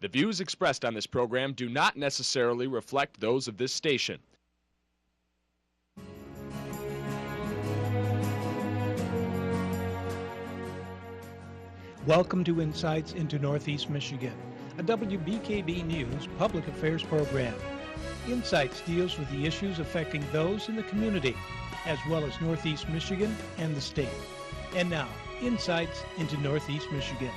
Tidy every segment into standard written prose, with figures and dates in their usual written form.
The views expressed on this program do not necessarily reflect those of this station. Welcome to Insights into Northeast Michigan, a WBKB News public affairs program. Insights deals with the issues affecting those in the community, as well as Northeast Michigan and the state. And now, Insights into Northeast Michigan.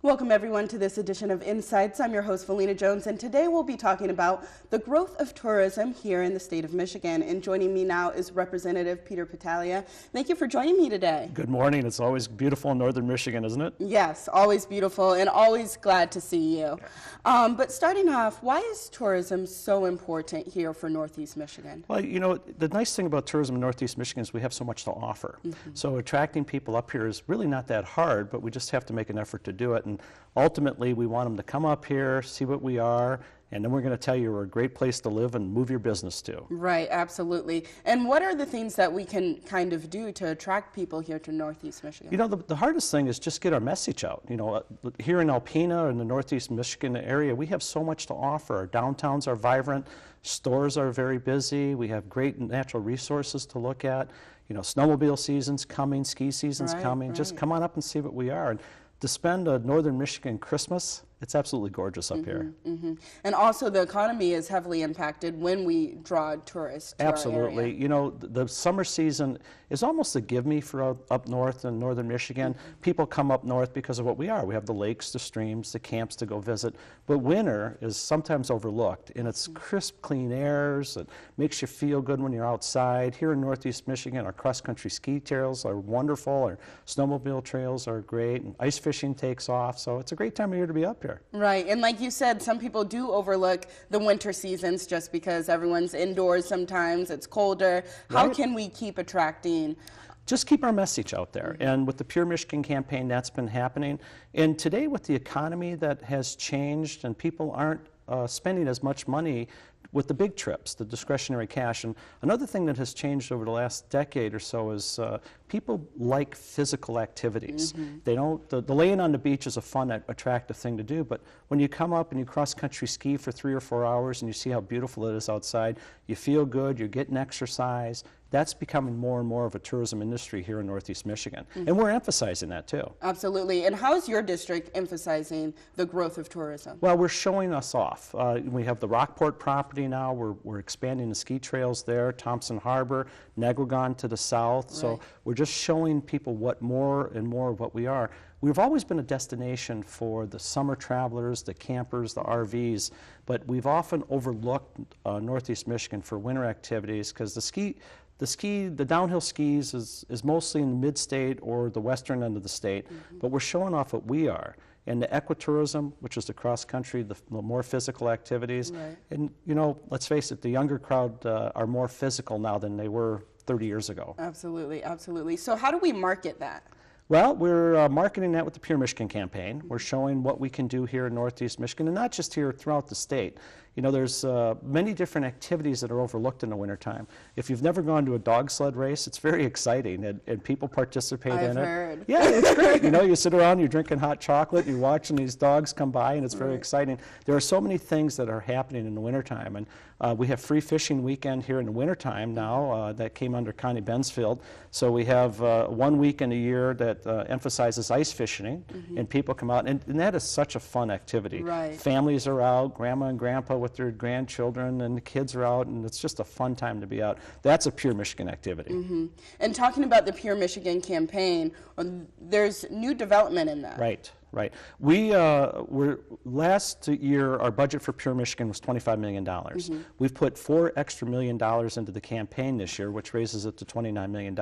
Welcome everyone to this edition of Insights. I'm your host, Felina Jones, and today we'll be talking about the growth of tourism here in the state of Michigan. And joining me now is Representative Peter Battaglia. Thank you for joining me today. Good morning. It's always beautiful in northern Michigan, isn't it? Yes, always beautiful and always glad to see you. But starting off, why is tourism so important here for Northeast Michigan? Well, you know, the nice thing about tourism in Northeast Michigan is we have so much to offer. So attracting people up here is really not that hard, but we just have to make an effort to do it. And ultimately, we want them to come up here, see what we are, and then we're going to tell you we're a great place to live and move your business to. Right, absolutely. And what are the things that we can kind of do to attract people here to Northeast Michigan? You know, the hardest thing is just get our message out. You know, here in Alpena, in the Northeast Michigan area, we have so much to offer. Our downtowns are vibrant, stores are very busy, we have great natural resources to look at. You know, snowmobile season's coming, ski season's coming. Right. Just come on up and see what we are. And to spend a Northern Michigan Christmas, it's absolutely gorgeous up here. And also the economy is heavily impacted when we draw tourists to Absolutely. our area. You know, the summer season is almost a give-me for up north in northern Michigan. People come up north because of what we are. We have the lakes, the streams, the camps to go visit. But winter is sometimes overlooked, and it's crisp, clean airs. It makes you feel good when you're outside. Here in Northeast Michigan, our cross-country ski trails are wonderful. Our snowmobile trails are great, and ice fishing takes off. So it's a great time of year to be up here. Right, and like you said, some people do overlook the winter seasons just because everyone's indoors sometimes, it's colder. How can we keep attracting? Just keep our message out there. And with the Pure Michigan campaign, that's been happening. And today with the economy that has changed and people aren't spending as much money with the big trips, the discretionary cash. And another thing that has changed over the last decade or so is people like physical activities. They don't, the laying on the beach is a fun, attractive thing to do, but when you come up and you cross-country ski for 3 or 4 hours and you see how beautiful it is outside, you feel good, you're getting exercise. That's becoming more and more of a tourism industry here in Northeast Michigan. And we're emphasizing that too. Absolutely. And how is your district emphasizing the growth of tourism? Well, we're showing us off. We have the Rockport property now. We're expanding the ski trails there, Thompson Harbor, Negregon to the south. So we're just showing people what more and more of what we are. We've always been a destination for the summer travelers, the campers, the RVs, but we've often overlooked Northeast Michigan for winter activities because the downhill skis is mostly in the mid-state or the western end of the state, but we're showing off what we are. And the equitourism, which is the cross-country, the more physical activities. And, you know, let's face it, the younger crowd are more physical now than they were 30 years ago. Absolutely, absolutely. So how do we market that? Well, we're marketing that with the Pure Michigan campaign. We're showing what we can do here in Northeast Michigan, and not just here, throughout the state. You know, there's many different activities that are overlooked in the wintertime. If you've never gone to a dog sled race, it's very exciting, and people participate in it. I've heard. Yeah, it's great. You know, you sit around, you're drinking hot chocolate, you're watching these dogs come by, and it's very exciting. There are so many things that are happening in the wintertime, and we have free fishing weekend here in the wintertime now that came under Connie Bensfield. So we have 1 weekend a year that emphasizes ice fishing, and people come out, and that is such a fun activity. Families are out, grandma and grandpa with their grandchildren, and the kids are out, and it's just a fun time to be out. That's a Pure Michigan activity. And talking about the Pure Michigan campaign, there's new development in that. Right. Last year, our budget for Pure Michigan was $25 million. We've put $4 extra million into the campaign this year, which raises it to $29 million.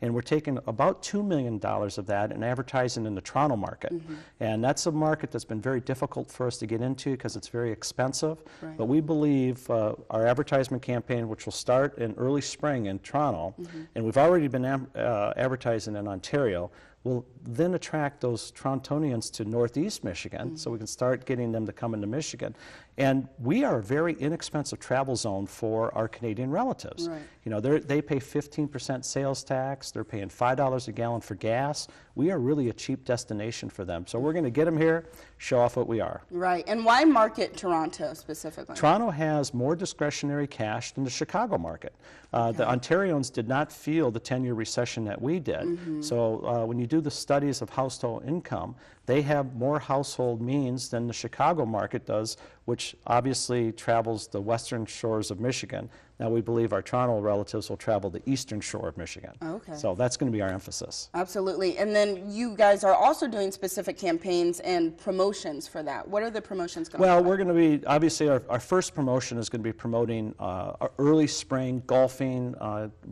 And we're taking about $2 million of that and advertising in the Toronto market. And that's a market that's been very difficult for us to get into because it's very expensive. But we believe our advertisement campaign, which will start in early spring in Toronto, and we've already been advertising in Ontario, will then attract those Torontonians to Northeast Michigan, so we can start getting them to come into Michigan. And we are a very inexpensive travel zone for our Canadian relatives. Right. You know, they pay 15% sales tax, they're paying $5 a gallon for gas. We are really a cheap destination for them. So we're going to get them here, show off what we are. Right. And why market Toronto specifically? Toronto has more discretionary cash than the Chicago market. The Ontarians did not feel the 10-year recession that we did. So when you do the studies of household income, they have more household means than the Chicago market does, which obviously travels the western shores of Michigan. Now we believe our Toronto relatives will travel the eastern shore of Michigan. Okay. So that's going to be our emphasis. Absolutely. And then you guys are also doing specific campaigns and promotions for that. What are the promotions going to be? Well, we're going to be, obviously, our first promotion is going to be promoting our early spring golfing,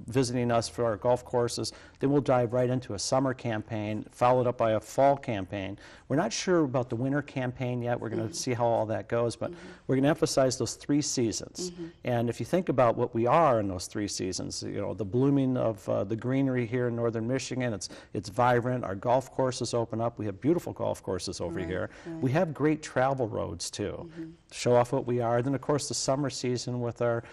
visiting us for our golf courses. Then we'll dive right into a summer campaign, followed up by a fall campaign. We're not sure about the winter campaign yet. We're going to see how all that goes, but we're going to emphasize those 3 seasons. And if you think about what we are in those 3 seasons, you know, the blooming of the greenery here in northern Michigan, it's vibrant. Our golf courses open up. We have beautiful golf courses over here. We have great travel roads too. Show off what we are. Then of course the summer season with our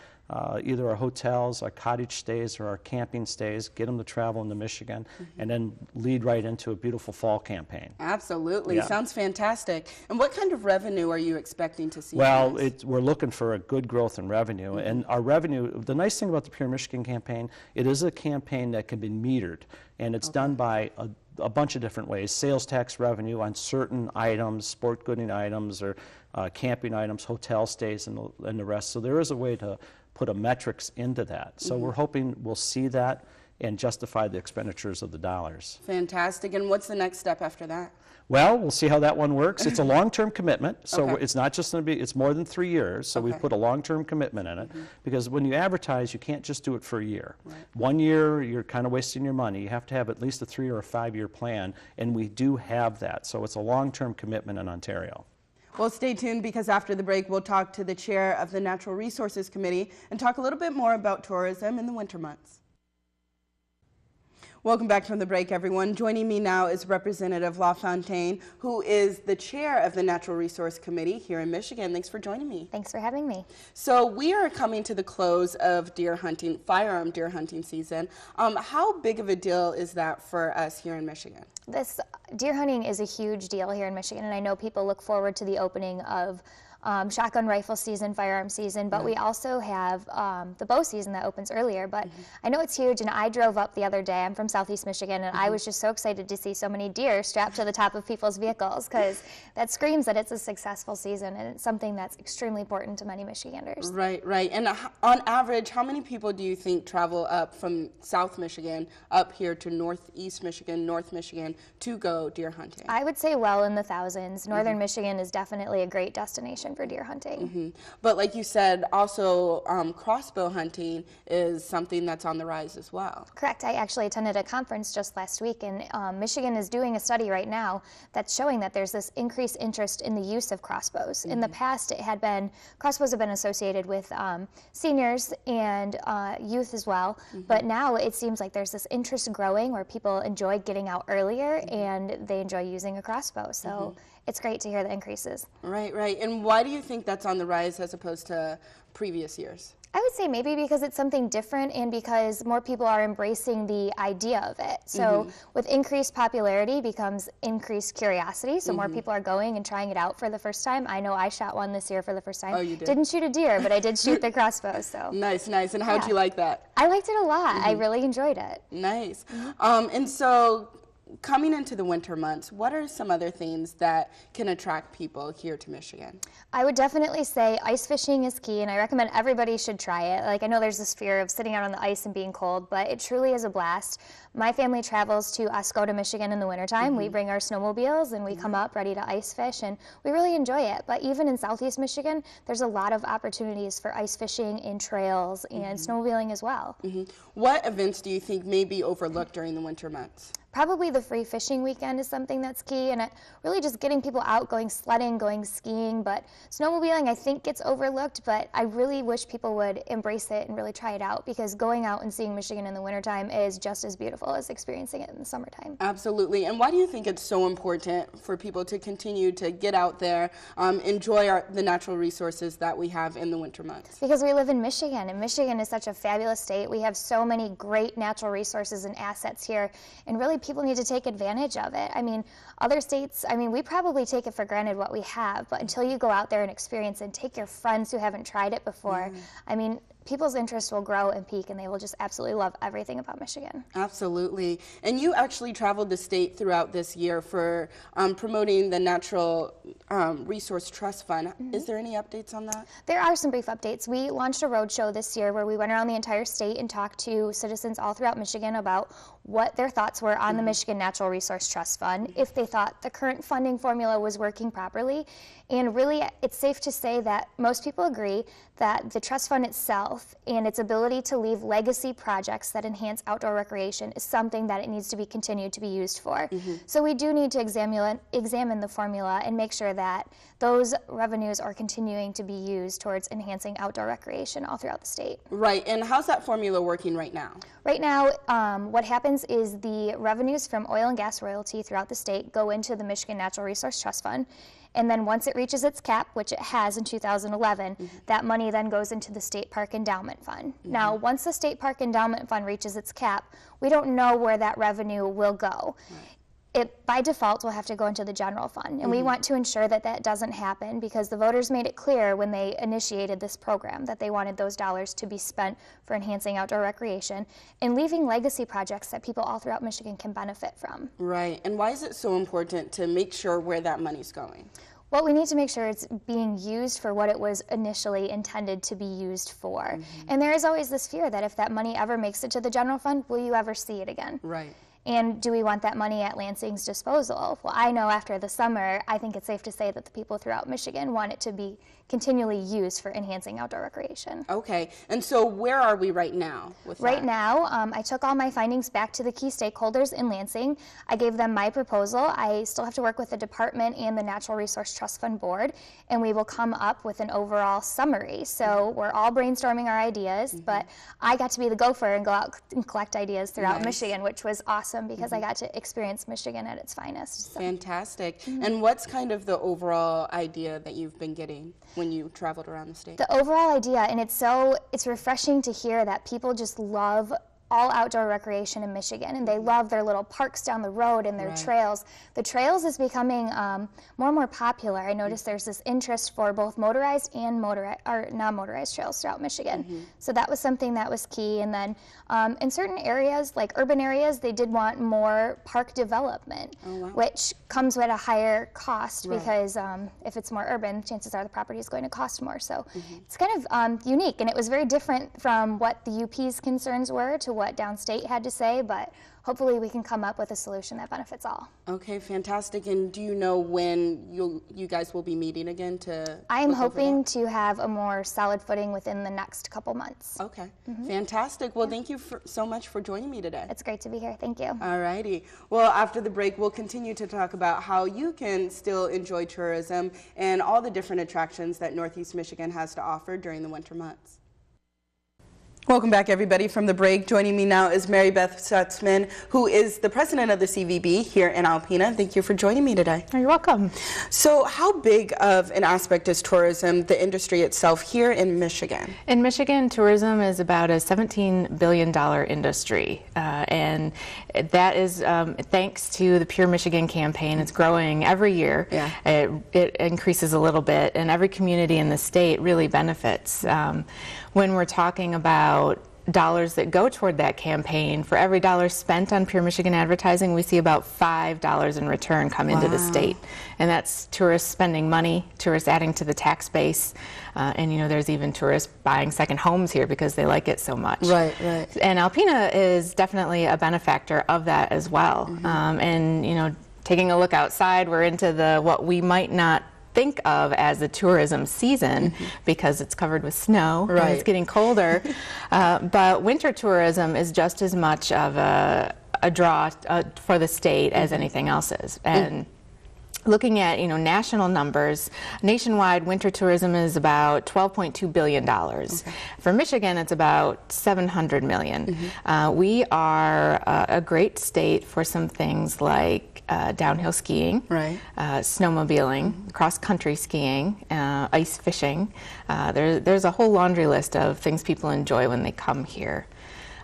either our hotels, our cottage stays, or our camping stays, get them to travel into Michigan, and then lead right into a beautiful fall campaign. Absolutely. Yeah. Sounds fantastic. And what kind of revenue are you expecting to see? Well, from this? we're looking for a good growth in revenue, and our revenue, the nice thing about the Pure Michigan campaign, it is a campaign that can be metered, and it's done by a bunch of different ways. Sales tax revenue on certain items, sport gooding items, or camping items, hotel stays, and the rest. So there is a way to put a metrics into that. So we're hoping we'll see that and justify the expenditures of the dollars. Fantastic. And what's the next step after that? Well, we'll see how that one works. It's a long-term commitment, so Okay. it's not just going to be, it's more than 3 years, so we've Okay. put a long-term commitment in it, because when you advertise, you can't just do it for a year. 1 year, you're kind of wasting your money. You have to have at least a 3 or a 5 year plan, and we do have that, so it's a long-term commitment in Ontario. Well, stay tuned, because after the break, we'll talk to the chair of the Natural Resources Committee and talk a little bit more about tourism in the winter months. Welcome back from the break, everyone. Joining me now is Representative LaFontaine, who is the chair of the Natural Resource Committee here in Michigan. Thanks for joining me. Thanks for having me. So we are coming to the close of deer hunting, firearm deer hunting season. How big of a deal is that for us here in Michigan? This deer hunting is a huge deal here in Michigan, and I know people look forward to the opening of shotgun rifle season, firearm season, but we also have the bow season that opens earlier. But I know it's huge, and I drove up the other day. I'm from Southeast Michigan, and I was just so excited to see so many deer strapped to the top of people's vehicles, because that screams that it's a successful season, and it's something that's extremely important to many Michiganders. Right, right. And on average, how many people do you think travel up from South Michigan up here to Northeast Michigan, North Michigan to go deer hunting? I would say well in the thousands. Northern Michigan is definitely a great destination for deer hunting. But like you said, also crossbow hunting is something that's on the rise as well. Correct. I actually attended a conference just last week, and Michigan is doing a study right now that's showing that there's this increased interest in the use of crossbows. In the past, crossbows have been associated with seniors and youth as well, but now it seems like there's this interest growing where people enjoy getting out earlier and they enjoy using a crossbow. So it's great to hear the increases. Right, right. And why do you think that's on the rise as opposed to previous years? I would say maybe because it's something different and because more people are embracing the idea of it. So with increased popularity becomes increased curiosity, so more people are going and trying it out for the first time. I know I shot one this year for the first time. Oh, you did? Didn't shoot a deer, but I did shoot the crossbow. So Nice, nice. And how'd you like that? I liked it a lot. I really enjoyed it. Nice. And so coming into the winter months, what are some other things that can attract people here to Michigan? I would definitely say ice fishing is key, and I recommend everybody should try it. Like, I know there's this fear of sitting out on the ice and being cold, but it truly is a blast. My family travels to Oscoda, Michigan in the wintertime. We bring our snowmobiles and we come up ready to ice fish, and we really enjoy it. But even in Southeast Michigan, there's a lot of opportunities for ice fishing in trails and snowmobiling as well. What events do you think may be overlooked during the winter months? Probably the free fishing weekend is something that's key, and really just getting people out, going sledding, going skiing. But snowmobiling, I think, gets overlooked, but I really wish people would embrace it and really try it out, because going out and seeing Michigan in the wintertime is just as beautiful as experiencing it in the summertime. Absolutely. And why do you think it's so important for people to continue to get out there, enjoy the natural resources that we have in the winter months? Because we live in Michigan, and Michigan is such a fabulous state. We have so many great natural resources and assets here, and really people need to take advantage of it. I mean, other states, we probably take it for granted what we have, but until you go out there and experience and take your friends who haven't tried it before, people's interest will grow and peak, and they will just absolutely love everything about Michigan. Absolutely. And you actually traveled the state throughout this year for promoting the Natural Resource Trust Fund. Is there any updates on that? There are some brief updates. We launched a roadshow this year where we went around the entire state and talked to citizens all throughout Michigan about what their thoughts were on the Michigan Natural Resource Trust Fund, if they thought the current funding formula was working properly. And really, it's safe to say that most people agree that the trust fund itself and its ability to leave legacy projects that enhance outdoor recreation is something that it needs to be continued to be used for. So we do need to examine the formula and make sure that those revenues are continuing to be used towards enhancing outdoor recreation all throughout the state. Right. And how's that formula working right now? Right now, what happens is the revenues from oil and gas royalty throughout the state go into the Michigan Natural Resource Trust Fund. And then once it reaches its cap, which it has in 2011, that money then goes into the State Park Endowment Fund. Now, once the State Park Endowment Fund reaches its cap, we don't know where that revenue will go. It, by default, will have to go into the general fund. And we want to ensure that that doesn't happen, because the voters made it clear when they initiated this program that they wanted those dollars to be spent for enhancing outdoor recreation and leaving legacy projects that people all throughout Michigan can benefit from. Right. And why is it so important to make sure where that money's going? Well, we need to make sure it's being used for what it was initially intended to be used for. And there is always this fear that if that money ever makes it to the general fund, will you ever see it again? Right. And do we want that money at Lansing's disposal? Well, I know after the summer, I think it's safe to say that the people throughout Michigan want it to be continually used for enhancing outdoor recreation. Okay. And so where are we right now with that? Right now, I took all my findings back to the key stakeholders in Lansing. I gave them my proposal. I still have to work with the department and the Natural Resource Trust Fund Board, and we will come up with an overall summary. So we're all brainstorming our ideas, but I got to be the gopher and go out and collect ideas throughout Michigan, which was awesome because I got to experience Michigan at its finest. So. Fantastic. And what's kind of the overall idea that you've been getting when you traveled around the state? The overall idea, and it's refreshing to hear that people just love all outdoor recreation in Michigan, and they love their little parks down the road and their trails. The trails is becoming more and more popular. I noticed there's this interest for both motorized and non-motorized trails throughout Michigan. So that was something that was key. And then in certain areas, like urban areas, they did want more park development, which comes with a higher cost because if it's more urban, chances are the property is going to cost more. So it's kind of unique, and it was very different from what the UP's concerns were to what downstate had to say, but hopefully we can come up with a solution that benefits all. Okay, fantastic. And do you know when you guys will be meeting again to I am look over hoping that? to have a more solid footing within the next couple months. Okay, fantastic. Well, thank you so much for joining me today. It's great to be here. Thank you. All righty. Well, after the break, we'll continue to talk about how you can still enjoy tourism and all the different attractions that Northeast Michigan has to offer during the winter months. Welcome back, everybody, from the break. Joining me now is Mary Beth Stutzman, who is the president of the CVB here in Alpena. Thank you for joining me today. You're welcome. So how big of an aspect is tourism, the industry itself, here in Michigan? In Michigan, tourism is about a $17 billion industry, and that is thanks to the Pure Michigan campaign. It's growing every year. It increases a little bit, and every community in the state really benefits. When we're talking about dollars that go toward that campaign, for every dollar spent on Pure Michigan advertising, we see about $5 in return come into the state. And that's tourists spending money, tourists adding to the tax base, and there's even tourists buying second homes here because they like it so much. Right. And Alpena is definitely a benefactor of that as well. And taking a look outside, we're into what we might not think of as the tourism season because it's covered with snow and it's getting colder. But winter tourism is just as much of a draw for the state as anything else is. And looking at national numbers, nationwide winter tourism is about $12.2 billion. For Michigan, it's about $700 million. We are a great state for some things like downhill skiing, snowmobiling, cross-country skiing, ice fishing. There's a whole laundry list of things people enjoy when they come here.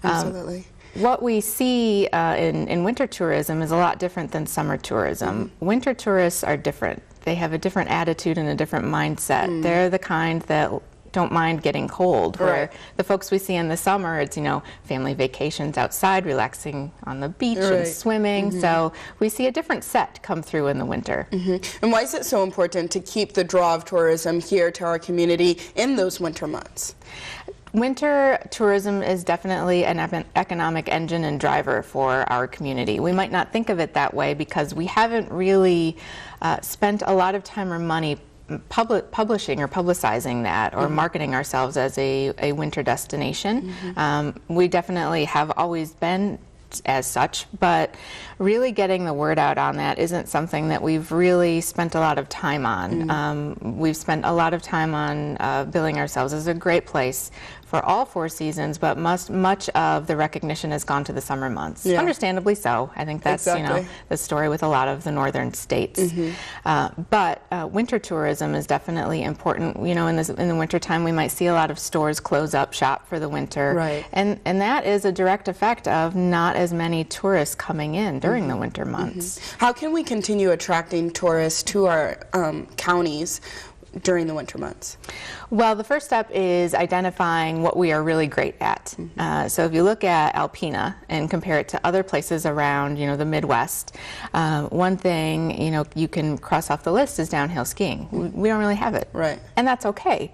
Absolutely. What we see in winter tourism is a lot different than summer tourism. Winter tourists are different. They have a different attitude and a different mindset. They're the kind that don't mind getting cold, where the folks we see in the summer, it's, family vacations outside, relaxing on the beach and swimming. So we see a different set come through in the winter. And why is it so important to keep the draw of tourism here to our community in those winter months? Winter tourism is definitely an economic engine and driver for our community. We might not think of it that way because we haven't really spent a lot of time or money publishing or publicizing that or marketing ourselves as a winter destination. We definitely have always been as such, but really getting the word out on that isn't something that we've really spent a lot of time on. We've spent a lot of time on billing ourselves as a great place for all 4 seasons, but much of the recognition has gone to the summer months. Understandably so. I think that's the story with a lot of the northern states. But winter tourism is definitely important. In the wintertime, we might see a lot of stores close up shop for the winter, and that is a direct effect of not as many tourists coming in during the winter months. How can we continue attracting tourists to our counties during the winter months? Well, the first step is identifying what we are really great at. So if you look at Alpena and compare it to other places around, the Midwest, one thing, you can cross off the list is downhill skiing. We don't really have it. And that's okay.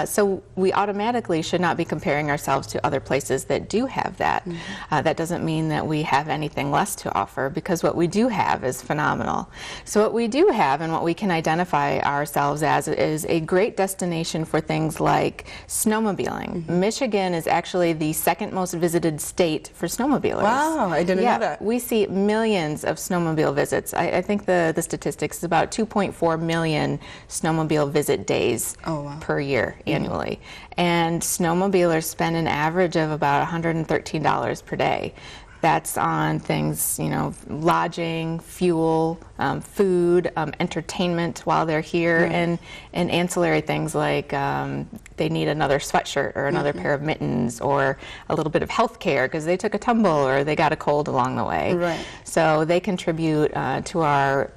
So we automatically should not be comparing ourselves to other places that do have that. That doesn't mean that we have anything less to offer, because what we do have is phenomenal. So what we do have and what we can identify ourselves as is a great destination for things like snowmobiling. Michigan is actually the second most visited state for snowmobilers. Wow, I didn't know that. We see millions of snowmobile visits. I think the statistics is about 2.4 million snowmobile visit days per year annually. And snowmobilers spend an average of about $113 per day. That's on things, lodging, fuel, food, entertainment while they're here, and ancillary things like they need another sweatshirt or another pair of mittens or a little bit of health care because they took a tumble or they got a cold along the way. So they contribute to our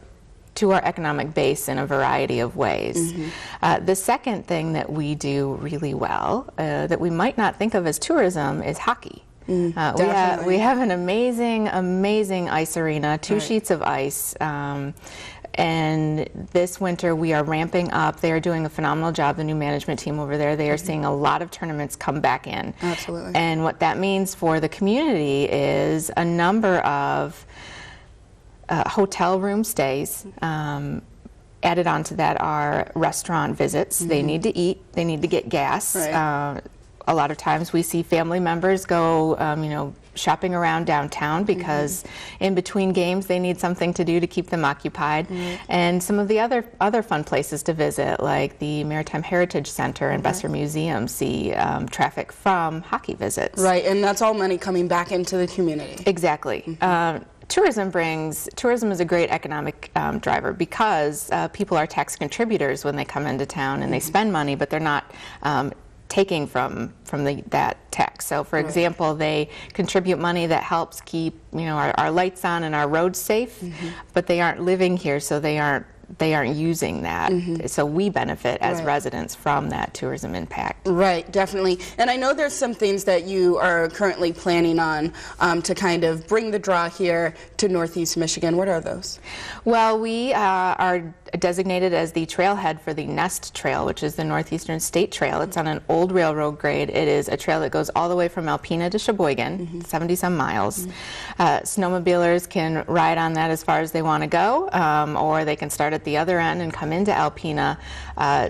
economic base in a variety of ways. The second thing that we do really well that we might not think of as tourism is hockey. We have an amazing ice arena, 2 sheets of ice. And this winter we are ramping up. They are doing a phenomenal job, the new management team over there. They are seeing a lot of tournaments come back in. And what that means for the community is a number of hotel room stays. Added onto that are restaurant visits. They need to eat, they need to get gas. A lot of times we see family members go, shopping around downtown because in between games they need something to do to keep them occupied. And some of the other fun places to visit, like the Maritime Heritage Center and Besser Museum, see traffic from hockey visits. And that's all money coming back into the community. Exactly. Tourism is a great economic driver because people are tax contributors when they come into town and they spend money, but they're not taking from that tax. So for example, they contribute money that helps keep our lights on and our roads safe, but they aren't living here, so they aren't using that. So we benefit as residents from that tourism impact. Definitely. And I know there's some things that you are currently planning on to kind of bring the draw here to Northeast Michigan. What are those? Well, we are designated as the trailhead for the Nest Trail, which is the Northeastern State Trail. It's on an old railroad grade. It is a trail that goes all the way from Alpena to Sheboygan, 70-some miles. Snowmobilers can ride on that as far as they want to go, or they can start at the other end and come into Alpena.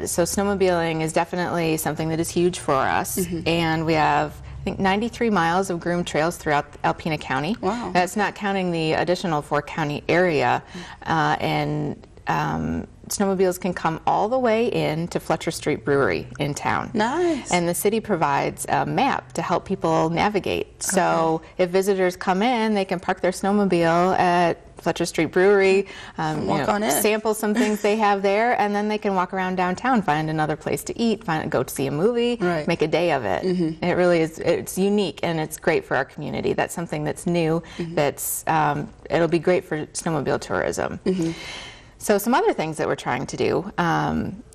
So snowmobiling is definitely something that is huge for us, and we have think 93 miles of groomed trails throughout Alpena County. Wow. That's not counting the additional 4-county area. Snowmobiles can come all the way in to Fletcher Street Brewery in town. Nice. And the city provides a map to help people navigate. So if visitors come in, they can park their snowmobile at Fletcher Street Brewery, Walk on in. sample some things they have there, and then they can walk around downtown, find another place to eat, go to see a movie, Right. make a day of it. It really is, it's unique and it's great for our community. That's something that's new, that's, it'll be great for snowmobile tourism. So some other things that we're trying to do.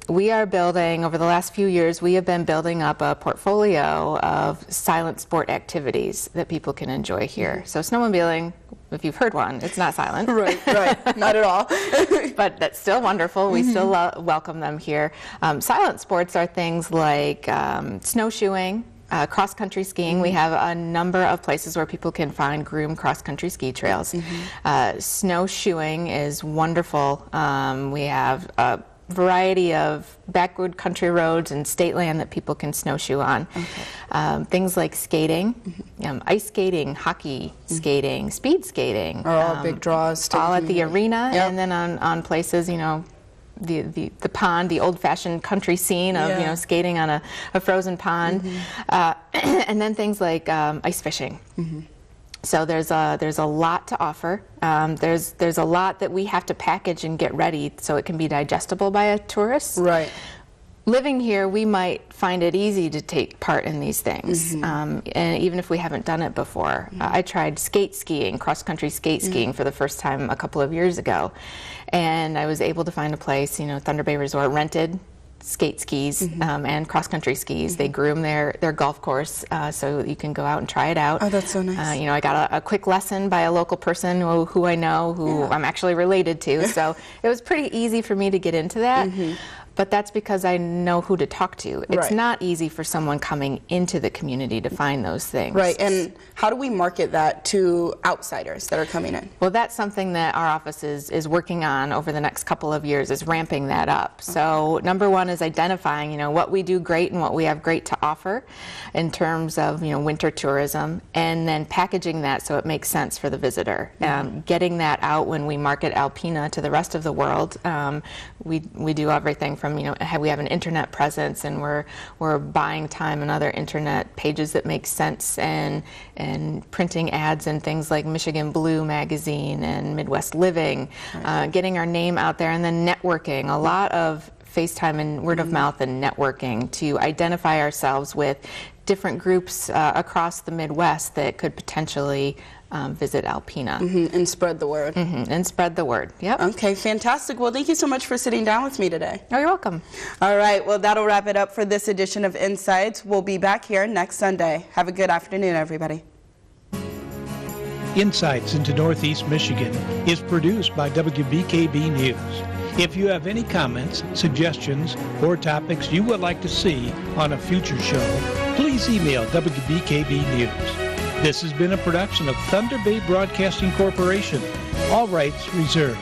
We are building, over the last few years, we have been building up a portfolio of silent sport activities that people can enjoy here. So snowmobiling, if you've heard one, it's not silent. Right, not at all. But that's still wonderful. We still welcome them here. Silent sports are things like snowshoeing, cross-country skiing. We have a number of places where people can find groomed cross-country ski trails. Snowshoeing is wonderful. We have a variety of backwood country roads and state land that people can snowshoe on. Things like skating, ice skating, hockey skating, speed skating. Are all big draws. All at the arena, Yep. and then on places, the pond, the old-fashioned country scene of skating on a frozen pond, and then things like ice fishing. So there's a lot to offer. There's a lot that we have to package and get ready so it can be digestible by a tourist. Right. Living here, we might find it easy to take part in these things, and even if we haven't done it before. I tried skate skiing, cross-country skate skiing for the first time a couple of years ago, and I was able to find a place, Thunder Bay Resort rented skate skis and cross-country skis. They groom their golf course so you can go out and try it out. Oh, that's so nice. I got a quick lesson by a local person who I know, who I'm actually related to, so it was pretty easy for me to get into that. But that's because I know who to talk to. It's Right. not easy for someone coming into the community to find those things. Right, and how do we market that to outsiders that are coming in? Well, that's something that our office is working on over the next couple of years, is ramping that up. So number one is identifying, what we do great and what we have great to offer in terms of, winter tourism, and then packaging that so it makes sense for the visitor. Getting that out when we market Alpena to the rest of the world. We do everything from, we have an internet presence, and we're buying time and other internet pages that make sense, and printing ads in things like Michigan Blue magazine and Midwest Living, getting our name out there, and then networking. A lot of FaceTime and word of mouth and networking to identify ourselves with different groups across the Midwest that could potentially visit Alpena. And spread the word. And spread the word. Yep. Okay, fantastic. Well, thank you so much for sitting down with me today. Oh, you're welcome. All right, well, that'll wrap it up for this edition of Insights. We'll be back here next Sunday. Have a good afternoon, everybody. Insights into Northeast Michigan is produced by WBKB News. If you have any comments, suggestions, or topics you would like to see on a future show, please email WBKB News. This has been a production of Thunder Bay Broadcasting Corporation. All rights reserved.